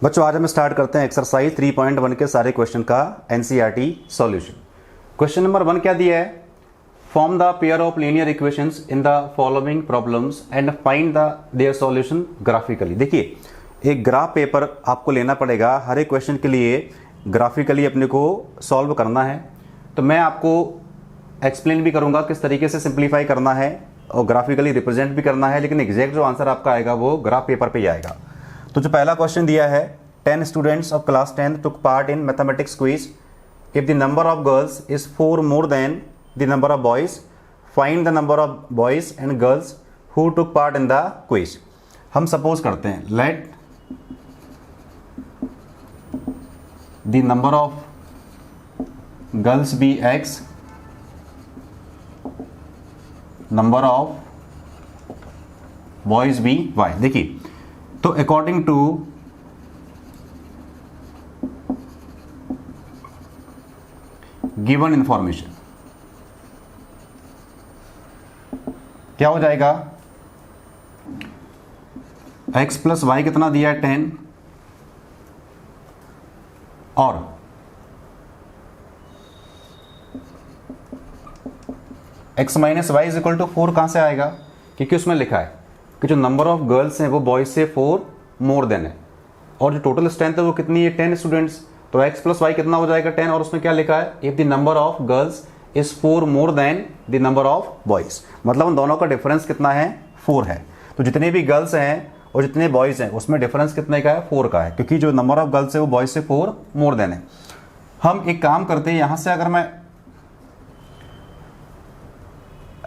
बच्चों आज हम स्टार्ट करते हैं एक्सरसाइज 3.1 के सारे क्वेश्चन का एनसीईआरटी सॉल्यूशन। क्वेश्चन नंबर 1 क्या दिया है? Form the pair of linear equations in the following problems and find the their solution graphically. देखिए, एक ग्राफ पेपर आपको लेना पड़ेगा, हर एक क्वेश्चन के लिए ग्राफिकली अपने को सॉल्व करना है। तो मैं आपको एक्सप्लेन भी करूंगा किस तरीके से सिंप्लीफाई करना है और ग्राफिकली रिप्रेजेंट भी करना है, लेकिन एग्जैक्ट जो आंसर आपका आएगा वो ग्राफ पेपर पे ही आएगा। तो जो पहला क्वेश्चन दिया है, 10 students of class 10 took part in mathematics quiz. If the number of girls is 4 more than the number of boys, find the number of boys and girls who took part in the quiz. हम suppose करते हैं, let the number of girls be x, number of boys be y। देखिए, तो according to given information क्या हो जाएगा? x plus Y कितना दिया है? 10, और x minus y is equal to 4 कहां से आएगा? क्योंकि उसमें लिखा है कि जो नंबर ऑफ गर्ल्स हैं वो बॉयज से 4 मोर देन है, और जो टोटल स्ट्रेंथ है वो कितनी है? 10 स्टूडेंट्स। तो x प्लस वाई कितना हो जाएगा? 10, और उसमें क्या लिखा है? If the number of girls is 4 more than the number of boys, मतलब उन दोनों का डिफरेंस कितना है? 4 है। तो जितने भी गर्ल्स हैं और जितने बॉयज हैं उसमें डिफरेंस कितने का है? 4 का है, क्योंकि जो नंबर ऑफ गर्ल्स है वो बॉयज से 4 मोर देन है। हम एक काम करते हैं, यहां से अगर मैं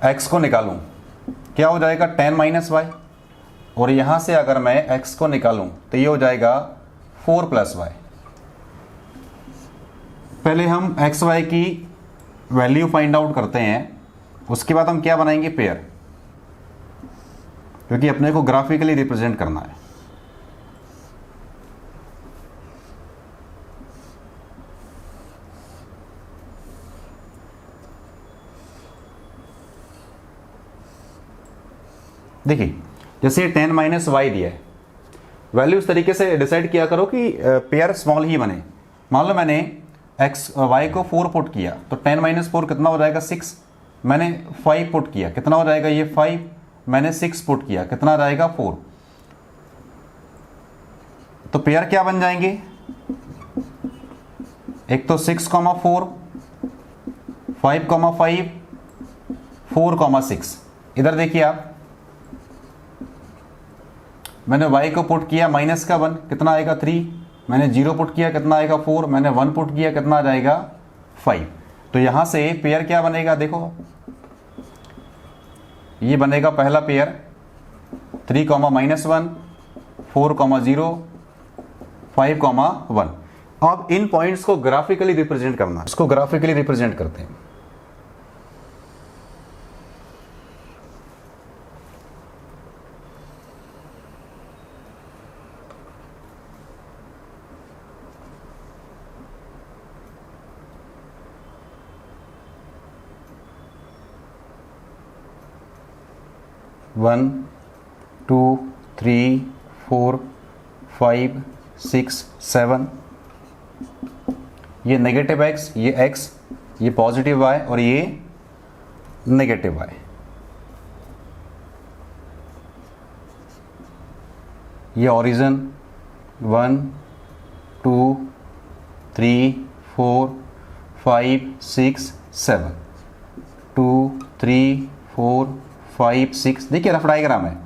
x को निकालूं क्या हो जाएगा? 10 माइनस वाई, और यहां से अगर मैं x को निकालूं तो ये हो जाएगा 4 प्लस वाई। पहले हम एक्स वाई की वैल्यू फाइंड आउट करते हैं, उसके बाद हम क्या बनाएंगे? पेयर, क्योंकि अपने को ग्राफिकली रिप्रेजेंट करना है। देखिए, जैसे 10 माइनस वाई दिया है, वैल्यू इस तरीके से डिसाइड किया करो कि पेयर स्मॉल ही बने। मान लो मैंने एक्स वाई को 4 पुट किया, तो 10 माइनस 4 कितना हो जाएगा? 6। मैंने 5 पुट किया, कितना हो जाएगा? ये 5। मैंने 6 पुट किया, कितना आ जाएगा? 4। तो पेयर क्या बन जाएंगे? एक तो 6,4, 5,5, 4,6। इधर देखिए आप, मैंने y को पुट किया माइनस का 1, कितना आएगा? 3। मैंने 0 पुट किया, कितना आएगा? 4। मैंने 1 पुट किया, कितना आ जाएगा? 5। तो यहां से पेयर क्या बनेगा? देखो, ये बनेगा पहला पेयर 3,-1, 4,0, 5,1। अब इन पॉइंट्स को ग्राफिकली रिप्रेजेंट करना है, इसको ग्राफिकली रिप्रेजेंट करते हैं। वन, 2, 3, 4, 5, 6, 7। ये नेगेटिव x, ये x, ये पॉजिटिव y और ये नेगेटिव y। ये ओरिजिन 1, 2, 3, 4, 5, 6, 7, 2, 3, 4, 5, 6। देखिए रफ डायग्राम है,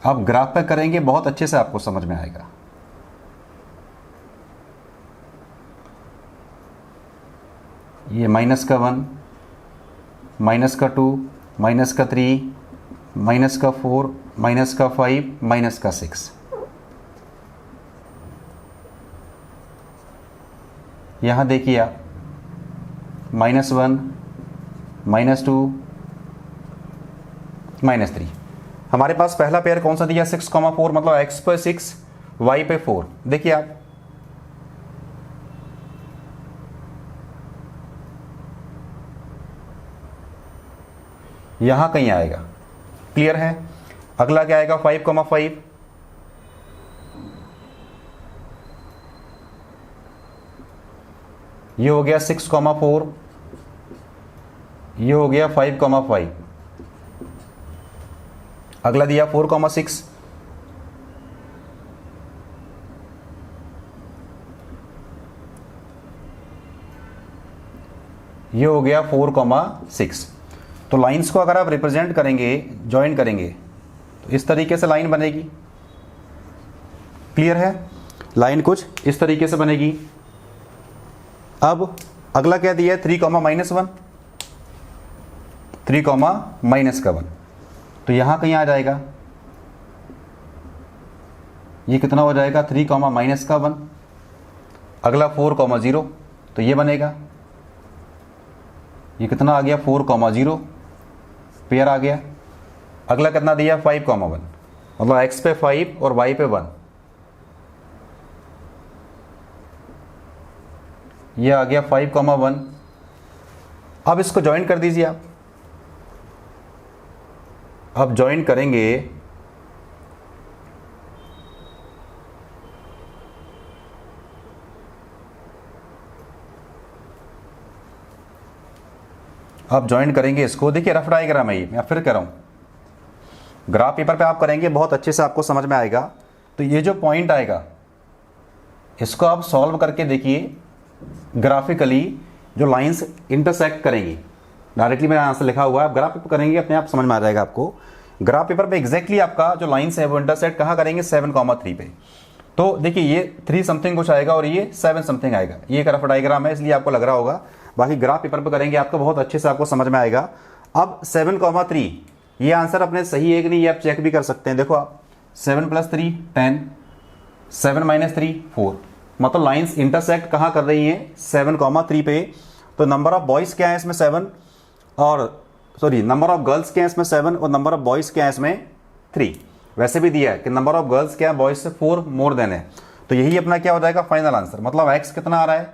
आप ग्राफ पे करेंगे बहुत अच्छे से आपको समझ में आएगा। ये माइनस का 1, माइनस का 2, माइनस का 3, माइनस का 4, माइनस का 5, माइनस का 6। यहां देखिए आप, -1, -2, -3। हमारे पास पहला पेयर कौन सा दिया? 6,4, मतलब x पे 6, y पे 4। देखिए आप, यहां कहीं आएगा, क्लियर है। अगला क्या आएगा 5,5, ये हो गया 6,4, ये हो गया 5,5, अगला दिया 4,6, ये हो गया 4,6। तो लाइंस को अगर आप रिप्रेजेंट करेंगे, ज्वाइन करेंगे, तो इस तरीके से लाइन बनेगी। क्लियर है? लाइन कुछ इस तरीके से बनेगी। अब अगला क्या दिया है? 3,-1, 3,-1, तो यहां कहीं आ जाएगा, ये कितना हो जाएगा? 3,-1। अगला 4,0, तो ये बनेगा, ये कितना आ गया? 4,0, पेयर आ गया। अगला कितना दिया? 5,1, मतलब x पे 5 और y पे 1, ये आ गया 5,1। अब इसको ज्वाइन कर दीजिए आप। अब ज्वाइन करेंगे इसको। देखिए रफ डायग्राम है ये, मैं फिर कह रहा हूँ, ग्राफ पेपर पे आप करेंगे बहुत अच्छे से आपको समझ में आएगा। तो ये जो पॉइंट आएगा इसको आप सॉल्व करके देखिए, ग्राफिकली जो लाइंस इंटरसेक्ट करेंगी, डायरेक्टली मेरा आंसर लिखा हुआ है, आप ग्राफ पेपर करेंगे अपने आप समझ में आ जाएगा आपको। ग्राफ पेपर पे एग्जैक्टली आपका जो लाइंस है वो इंटरसेक्ट कहाँ करेंगे? 7,3 पे। तो देखिए ये 3 समथिंग कुछ आएगा और ये 7 समथिंग आएगा। ये एक रफ डायग्राम है इसलिए आपको लग रहा होगा, बाकी ग्राफ पेपर पे करेंगे आपको बहुत अच्छे से आपको समझ में आएगा। अब 7,3, ये आंसर अपने सही है कि नहीं ये आप चेक भी कर सकते हैं। देखो आप, 7 + 3 10, 7 - 3 4, मतलब लाइंस इंटरसेक्ट कहाँ कर रही हैं? 7,3 पे। तो नंबर ऑफ बॉयज़ क्या है इसमें? 7, और सॉरी नंबर ऑफ गर्ल्स क्या है इसमें? 7, और नंबर ऑफ बॉयज़ क्या है इसमें? 3। वैसे भी दिया है कि नंबर ऑफ गर्ल्स क्या है? बॉयज़ से 4 मोर देन है। तो यही अपना क्या हो जाएगा? Final answer. मतलब x कितना आ रहा है?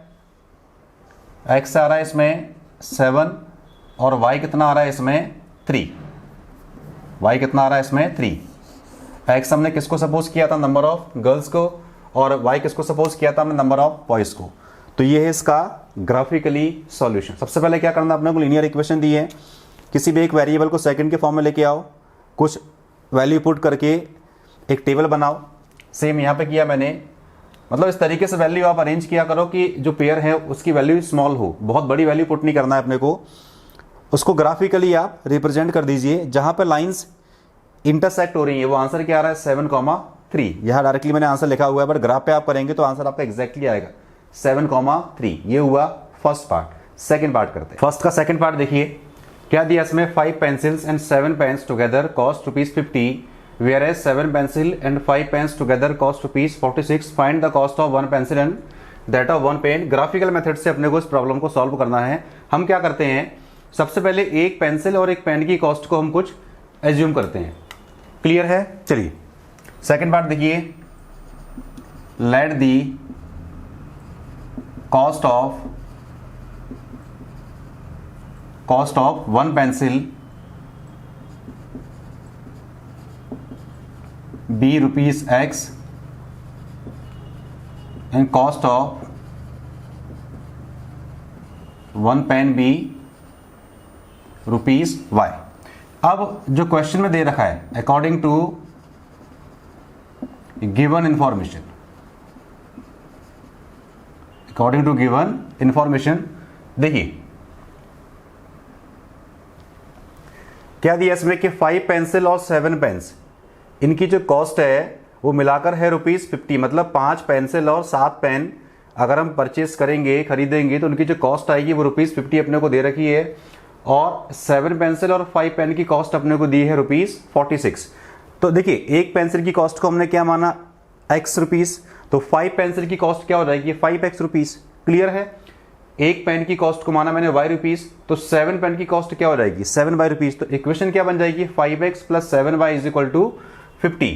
x आ रहा है इसमें 7, और y कितना आ रहा है इसमें? 3। y कितना आ रहा है इसमें? 3। x हमने किसको सपोज किया था? नंबर ऑफ गर्ल्स को, और y किसको सपोज किया था हमने? नंबर ऑफ बॉयज़ को। तो ये है इसका ग्राफिकली सॉल्यूशन। सबसे पहले क्या करना, अपने को लीनियर इक्वेशन दी है, किसी भी एक वेरिएबल को सेकंड के फॉर्म में लेके आओ, कुछ वैल्यू पुट करके एक टेबल बनाओ। सेम यहाँ पे किया मैंने, मतलब इस तरीके से वैल्यू आप अरेंज किया करो कि जो पेयर है उसकी वैल्यू स्मॉल हो, बहुत बड़ी वैल्यू पुट नहीं करना है अपने को। उसको ग्राफिकली आप रिप्रेजेंट कर दीजिए, जहाँ पर लाइंस इंटरसेक्ट हो रही है वो आंसर क्या आ रहा है? 7,3। यहाँ डायरेक्टली मैंने आंसर लिखा हुआ है, बट ग्राफ पे आप करेंगे तो आंसर आपका एग्जैक्टली आएगा 7,3। ये हुआ फर्स्ट पार्ट। सेकंड पार्ट करते हैं। फर्स्ट का सेकंड पार्ट देखिए क्या दिया इसमें? 5 pencils and 7 pens together cost ₹50, whereas 7 pencil and 5 pens together cost ₹46. Find the cost of 1 pencil and that of 1 pen। Graphical method से अपने को इस प्रॉब्लम को सॉल्व करना है। हम क्या करते हैं, सबसे पहले एक पेंसिल और एक पेन की कॉस्ट को हम कुछ एज्यूम करते हैं। क्लियर है? चलिए सेकंड पार्ट देखिए, let the cost of 1 pencil be ₹X and cost of 1 pen be ₹Y। अब जो क्वेश्चन में दे रखा है, अकॉर्डिंग टू गिवन इंफॉर्मेशन, देखिए क्या दिया इसमें कि 5 पेंसिल और 7 पेन्स, इनकी जो कॉस्ट है वो मिलाकर है ₹50। मतलब 5 पेंसिल और 7 पेन अगर हम परचेस करेंगे, खरीदेंगे, तो उनकी जो कॉस्ट आएगी वो ₹50 अपने को दे रखी है, और 7 पेंसिल और 5 पेन की कॉस्ट अपने को दी है ₹46। तो देखिए एक पेंसिल की कॉस्ट को हमने क्या माना? x rupees. तो 5 पेंसिल की कॉस्ट क्या हो जाएगी? 5x rupees. क्लियर है? एक पेन की कॉस्ट को माना मैंने y रुपीस, तो 7 पेन की कॉस्ट क्या हो जाएगी? 7y rupees. तो इक्वेशन क्या बन जाएगी? 5x + 7y = 50।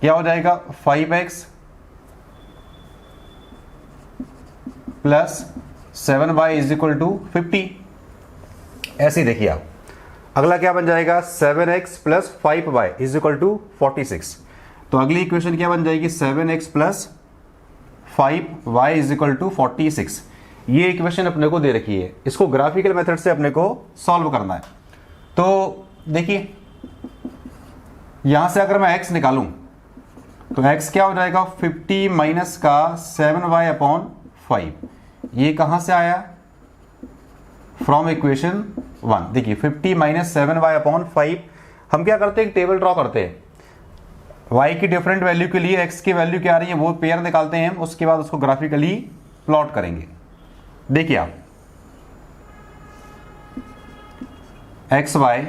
क्या हो जाएगा? 5x + 7y = 50। ऐसे ही देखिए आप, अगला क्या बन जाएगा? 7x + 5y = 46। तो अगली इक्वेशन क्या बन जाएगी? 7x + 5y = 46। ये इक्वेशन अपने को दे रखी है, इसको ग्राफिकल मेथड से अपने को सॉल्व करना है। तो देखिए यहां से अगर मैं x निकालूं तो x क्या हो जाएगा, 50 माइनस का 7y अपॉन 5, ये कहां से आया, फ्रॉम इक्वेशन 1। देखिए 50 माइनस 7y अपॉन 5, हम क्या करते हैं, एक टेबल ड्रॉ करते हैं, y की डिफरेंट वैल्यू के लिए x की वैल्यू क्या आ रही है वो पेयर निकालते हैं हम, उसके बाद उसको ग्राफिकली प्लॉट करेंगे। देखिए आप एक्स वाई,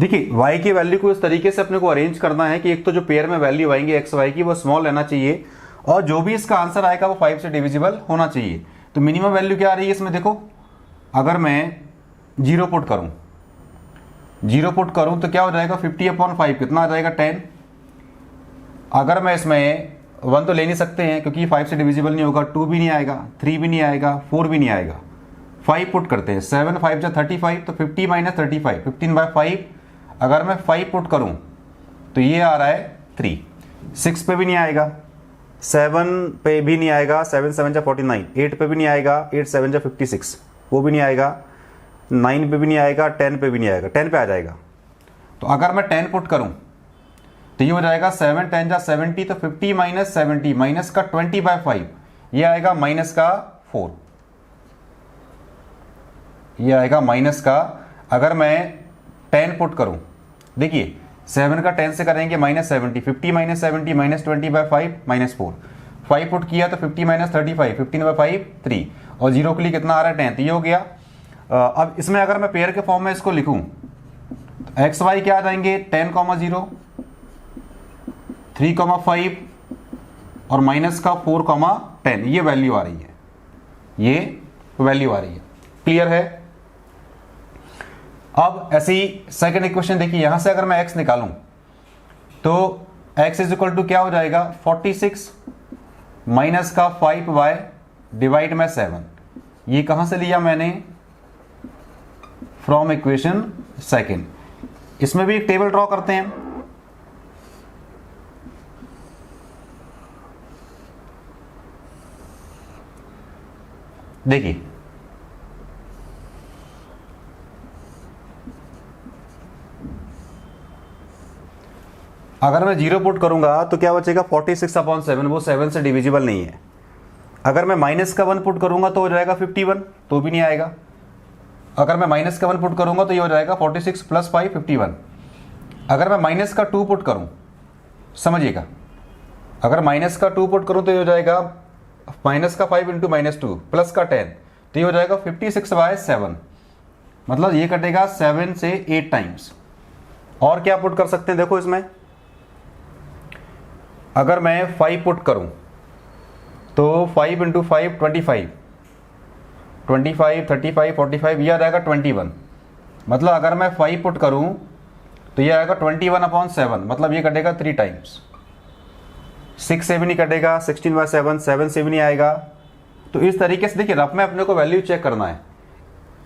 देखिए y की वैल्यू को इस तरीके से अपने को अरेंज करना है कि एक तो जो पेयर में वैल्यू आएंगे एक्स वाई की वो स्मॉल रहना चाहिए, और जो भी इसका आंसर आएगा वो 5 से डिविजिबल होना चाहिए। तो मिनिमम वैल्यू क्या आ रही है इसमें, देखो अगर मैं 0 पुट करूं, 0 पुट करूं तो क्या हो जाएगा, 50 अपॉन 5 कितना आ जाएगा, 10। अगर मैं इसमें 1 तो ले नहीं सकते हैं क्योंकि 5 से डिविजिबल नहीं होगा, 2 भी नहीं आएगा, 3 भी नहीं आएगा, 4 भी नहीं आएगा, 5 पुट करते हैं, 7 5 जा 35, तो 50 माइनस 35, 15/5। अगर मैं 5 पुट करूं तो ये आ रहा है 3, 6 पे भी नहीं आएगा, 7 पे भी नहीं आएगा, 7 7 जा 49, 8 पे भी नहीं आएगा, 8 7 जा 56, वो भी नहीं आएगा, 9 पे भी नहीं आएगा, 10 पे भी नहीं आएगा, 10 पे आ जाएगा। तो अगर मैं 10 पुट करूं तो ये हो जाएगा 7 10 जा 70, तो 50 माइनस 70 माइनस का 20/5, ये आएगा माइनस का 4, ये आएगा माइनस का। अगर मैं 10 पुट करूं, देखिए 7 का 10 से करेंगे minus 70, 50 minus 70 minus 20/5 minus 4, 5 put किया तो 50 माइनस 35, 15/5 3, और 0 के लिए कितना आ रहा है 10, तो ये हो गया। अब इसमें अगर मैं पेयर के फॉर्म में इसको लिखूं तो एक्स वाई क्या आ जाएंगे, 10,0 3,5 और माइनस का 4,10, ये वैल्यू आ रही है, ये वैल्यू आ रही है। क्लियर है। अब ऐसी सेकंड इक्वेशन देखिए, यहां से अगर मैं x निकालूं तो x इज इक्वल टू क्या हो जाएगा, 46 माइनस का 5y डिवाइड में 7, ये कहां से लिया मैंने, फ्रॉम इक्वेशन सेकंड। इसमें भी एक टेबल ड्रॉ करते हैं। देखिए अगर मैं 0 पुट करूंगा तो क्या बचेगा, 46/7, वो 7 से डिविजिबल नहीं है। अगर मैं माइनस का 1 पुट करूंगा तो हो जाएगा 51, तो भी नहीं आएगा। अगर मैं माइनस का 1 पुट करूंगा तो ये हो जाएगा 46 + 5 51। अगर मैं माइनस का 2 पुट करूं, समझिएगा, अगर माइनस का 2 पुट करूं तो ये हो जाएगा माइनस का 5 × -2 प्लस का 10, तो ये हो जाएगा 56/7, मतलब ये कटेगा 7 से 8 टाइम्स। और क्या पुट कर सकते हैं, देखो इसमें अगर मैं 5 पुट करूं तो 5 × 5 25, 25 35 45, ये आ जाएगा 21। मतलब अगर मैं 5 पुट करूं तो ये आएगा 21/7, मतलब ये कटेगा 3 टाइम्स। 6 से भी नहीं कटेगा, 16/7, 7 से भी नहीं आएगा। तो इस तरीके से देखिए रफ में अपने को वैल्यू चेक करना है,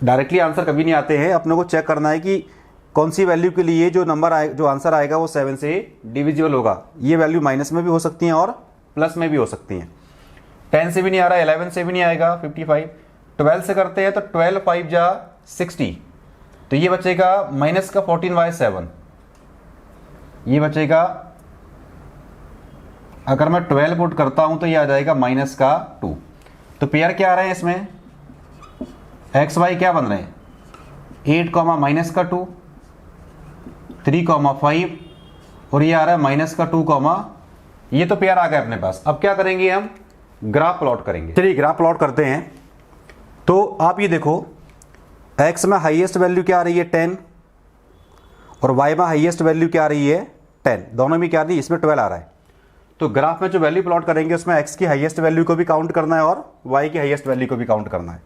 डायरेक्टली आंसर कभी नहीं आते हैं, अपने को चेक करना है कि कौन सी वैल्यू के लिए जो नंबर आए, जो आंसर आएगा वो 7 से डिविजिबल होगा। ये वैल्यू माइनस में भी हो सकती हैं और प्लस में भी हो सकती हैं। 10 से भी नहीं आ रहा, 11 से भी नहीं आएगा, 55। 12 से करते हैं तो 12 5 जा 60, तो ये बचेगा माइनस का 14/7, ये बचेगा। अगर मैं 12 पुट करता हूं तो ये आ जाएगा माइनस का 2। तो पेयर क्या आ रहे हैं इसमें, एक्स वाई क्या बन रहे हैं, 8, माइनस का 2, 3,5, और ये आ रहा है माइनस का 2, ये तो पेयर आ गया अपने पास। अब क्या करेंगे, हम ग्राफ प्लॉट करेंगे। चलिए ग्राफ प्लॉट करते हैं। तो आप ये देखो, x में हाईएस्ट वैल्यू क्या आ रही है 10, और y में हाईएस्ट वैल्यू क्या आ रही है 10, दोनों में क्या आ रही है, इसमें 12 आ रहा है। तो ग्राफ में जो वैल्यू प्लॉट करेंगे उसमें x की हाईएस्ट वैल्यू को भी काउंट करना है और y की हाईएस्ट वैल्यू को भी काउंट करना है,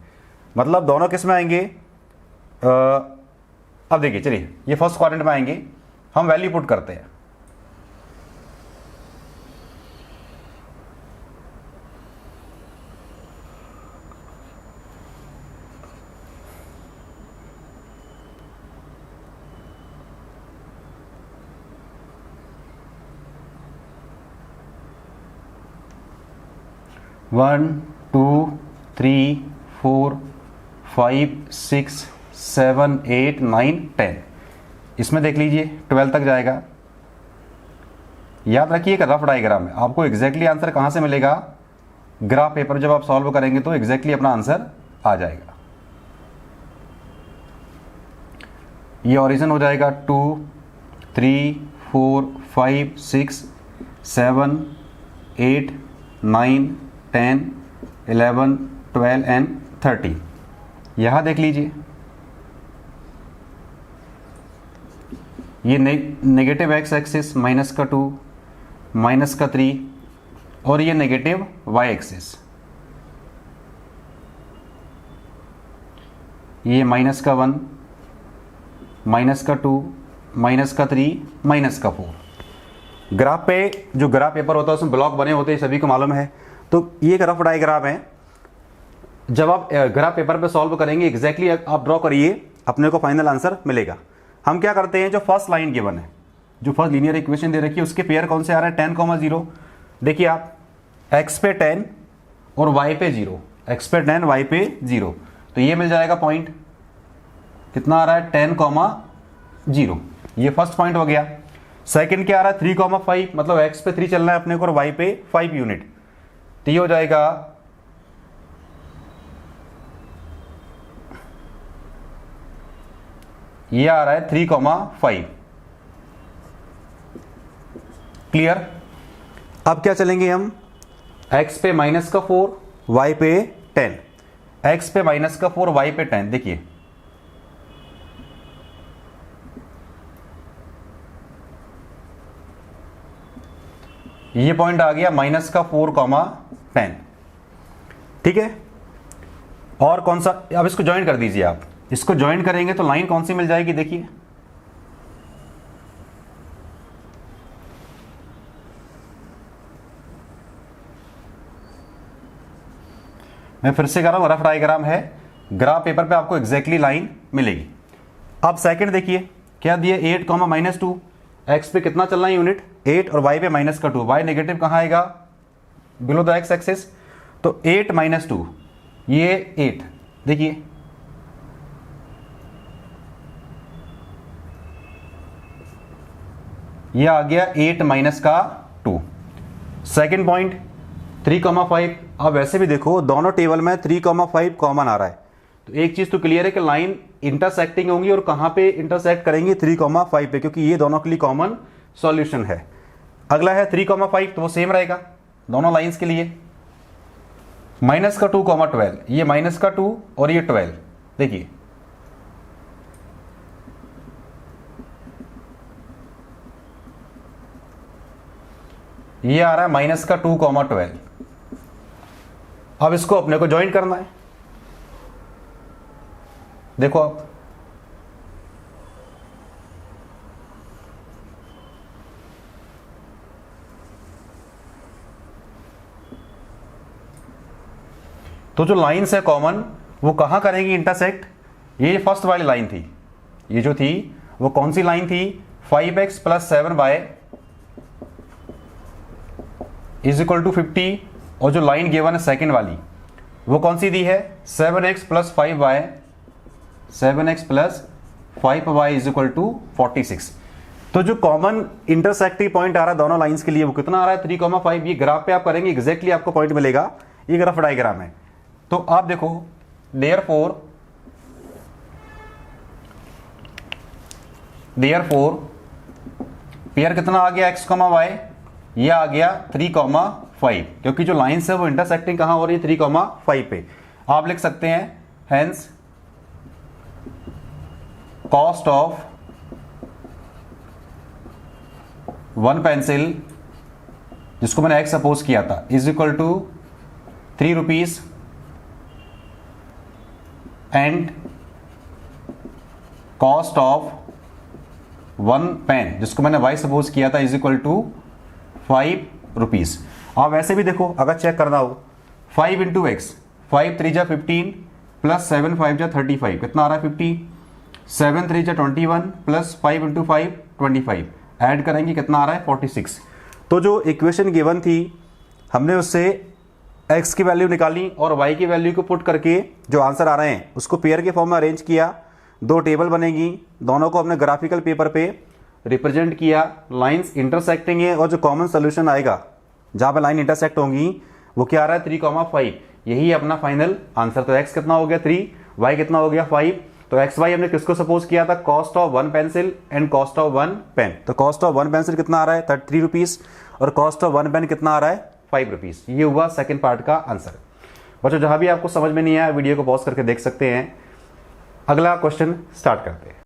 मतलब दोनों किस में आएंगे। अब देखिए, चलिए ये फर्स्ट क्वाड्रेंट में आएंगे, हम वैल्यू पुट करते हैं। वन 2 3 4 5 6 7 8 9 10। इसमें देख लीजिए 12 तक जाएगा। याद रखिए एक रफ डायग्राम है, आपको एग्जैक्टली आंसर कहाँ से मिलेगा, ग्राफ पेपर जब आप सॉल्व करेंगे तो एग्जैक्टली अपना आंसर आ जाएगा। ये ओरिजिन हो जाएगा 2 3 4 5 6 7 8 9 10 11 12 एंड 30। यहां देख लीजिए ये नेगेटिव एक्स एक्सिस माइनस का 2 माइनस का 3 और ये नेगेटिव वाई एक्सिस, ये माइनस का 1 माइनस का 2 माइनस का 3 माइनस का 4। ग्राफ पे जो ग्राफ पेपर होता है उसमें ब्लॉक बने होते हैं, सभी को मालूम है। तो ये एक रफ डायग्राम है। जब आप ग्राफ पेपर पे सॉल्व करेंगे एग्जैक्टली आप ड्रॉ करिए, अपने को फाइनल आंसर मिलेगा। हम क्या करते हैं, जो फर्स्ट लाइन गिवन है, जो फर्स्ट लीनियर इक्वेशन दे रखी है उसके पेयर कौन से आ रहा है, 10, 0। देखिए आप x पे 10 और y पे 0, x पे 10 y पे 0, तो ये मिल जाएगा पॉइंट। कितना आ रहा है 10, 0। ये फर्स्ट पॉइंट हो गया। सेकंड क्या आ रहा है 3, 5, मतलब x पे 3 चलना है अपने को और y पे 5 यूनिट, तो ये हो जाएगा ये आ रहा है 3, 5। क्लियर। अब क्या चलेंगे हम, x पे माइनस का 4 y पे 10, x पे माइनस का 4 y पे 10। देखिए ये पॉइंट आ गया माइनस का 4, 10। ठीक है। और कौन सा, अब इसको ज्वाइन कर दीजिए आप, इसको ज्वाइन करेंगे तो लाइन कौन सी मिल जाएगी, देखिए मैं फिर से कह रहा हूं, रफ डायग्राम है, ग्राफ पेपर पे आपको एग्जैक्टली लाइन मिलेगी। अब सेकंड देखिए क्या दिए, 8, -2, एक्स पे कितना चलना है यूनिट 8 और वाई पे माइनस का 2, वाई नेगेटिव कहां आएगा, बिलो द एक्स एक्सिस, तो 8 - 2 ये 8। देखिए ये आ गया 8 माइनस का 2। Second point 3, 5। अब वैसे भी देखो दोनों टेबल में 3, 5 कॉमन आ रहा है, तो एक चीज तो क्लियर है कि लाइन इंटरसेक्टिंग होंगी और कहां पे इंटरसेक्ट करेंगी 3, 5 पे, क्योंकि ये दोनों के लिए कॉमन सॉल्यूशन है। अगला है 3, 5, तो वो सेम रहेगा दोनों लाइंस के लिए। माइनस का 2, 12, ये माइनस का 2 और ये 12। देखिए ये आ रहा है माइनस का 2, 12। अब इसको अपने को ज्वाइन करना है। देखो आप तो जो लाइंस है कॉमन वो कहां करेंगी इंटरसेक्ट, ये फर्स्ट वाली लाइन थी, ये जो थी वो कौन सी लाइन थी, 5x + 7y = 50, और जो लाइन गिवन है सेकंड वाली वो कौन सी दी है, 7x + 5y, 7x + 5y = 46। तो जो कॉमन इंटरसेक्टिंग पॉइंट आ रहा है दोनों लाइंस के लिए वो कितना आ रहा है 3, 5। ये ग्राफ पे आप करेंगे एग्जैक्टली आपको पॉइंट मिलेगा। ये ग्राफ डायग्राम है। तो आप देखो देयरफॉर पेयर कितना आ गया x, y, ये आ गया 3, 5, क्योंकि जो लाइंस है वो इंटरसेक्टिंग कहां हो रही है 3, 5 पे। आप लिख सकते हैं हेंस कॉस्ट ऑफ 1 पेंसिल, जिसको मैंने x सपोज किया था, = 3 rupees, and cost of 1 pen, जिसको मैंने y सपोज किया था, = 5 रुपीज। आप वैसे भी देखो अगर चेक करना हो, 5 × x, 5 3 × 15 + 7 5 × 35, कितना आ रहा है 50, 7 3 × 21 + 5 × 5 25, ऐड करेंगे कितना आ रहा है 46। तो जो इक्वेशन गिवन थी हमने उससे x की वैल्यू निकाली और y की वैल्यू को पुट करके जो आंसर आ रहे हैं उसको पेयर के फॉर्म में अरेंज किया, दो टेबल बनेगी, दोनों को अपने ग्राफिकल पेपर पे रिप्रेजेंट किया, लाइंस इंटरसेक्टिंग है और जो कॉमन सोल्यूशन आएगा जहाँ पे लाइन इंटरसेक्ट होंगी वो क्या आ रहा है 3,5, यही अपना फाइनल आंसर। तो x कितना हो गया 3, y कितना हो गया 5। तो एक्स वाई हमने किसको सपोज किया था, cost of 1 pencil and cost of 1 pen. तो कॉस्ट ऑफ 1 पेंसिल कितना आ रहा है 33 रुपीज और कॉस्ट ऑफ 1 पेन कितना आ रहा है 5 रुपीज। ये हुआ सेकंड पार्ट का आंसर। बच्चों जहां भी आपको समझ में नहीं आया वीडियो को पॉज करके देख सकते हैं। अगला क्वेश्चन स्टार्ट करते हैं।